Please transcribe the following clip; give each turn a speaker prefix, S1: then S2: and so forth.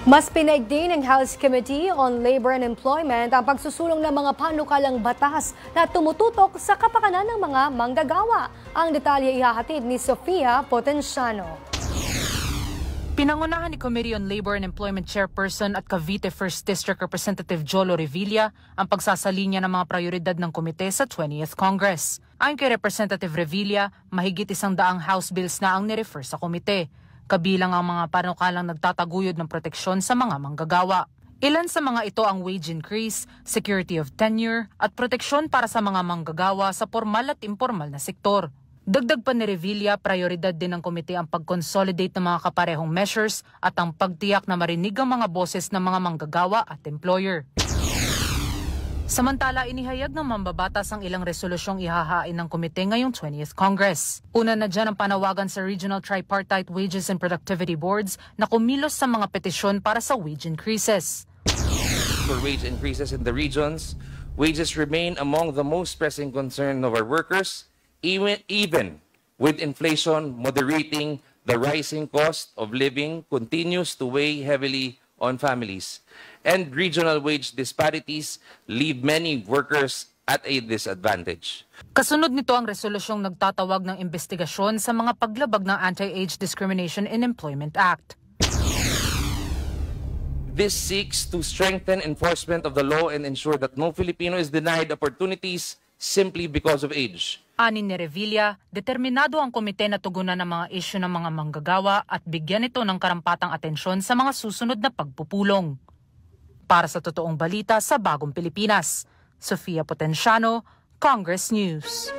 S1: Mas pinaigting ng House Committee on Labor and Employment ang pagsusulong ng mga panukalang batas na tumututok sa kapakanan ng mga manggagawa. Ang detalye ihahatid ni Sofia Potenciano.
S2: Pinangunahan ni Committee on Labor and Employment Chairperson at Cavite 1st District Representative Jolo Revilla ang pagsasalinya ng mga prioridad ng komite sa 20th Congress. Ayon kay Representative Revilla, mahigit 100 House bills na ang nirefer sa komite. Kabilang ang mga panukalang nagtataguyod ng proteksyon sa mga manggagawa. Ilan sa mga ito ang wage increase, security of tenure at proteksyon para sa mga manggagawa sa formal at informal na sektor. Dagdag pa ni Revilla, prioridad din ng komite ang pag-consolidate ng mga kaparehong measures at ang pagtiyak na marinig ang mga boses ng mga manggagawa at employer. Samantala, inihayag ng mambabatas ang ilang resolusyong ihahain ng komite ngayong 20th Congress. Una na dyan ang panawagan sa Regional Tripartite Wages and Productivity Boards na kumilos sa mga petisyon para sa wage increases.
S3: For wage increases in the regions, wages remain among the most pressing concern of our workers, even with inflation moderating, the rising cost of living continues to weigh heavily on families, and regional wage disparities leave many workers at a disadvantage.
S2: Kasunod nito ang resolusyong nagtatawag ng investigasyon sa mga paglabag ng Anti-Age Discrimination in Employment Act.
S3: This seeks to strengthen enforcement of the law and ensure that no Filipino is denied opportunities simply because of age.
S2: Anin ni Revilla, determinado ang komite na tugunan ng mga isyu ng mga manggagawa at bigyan ito ng karampatang atensyon sa mga susunod na pagpupulong. Para sa totoong balita sa Bagong Pilipinas, Sofia Potenciano, Congress News.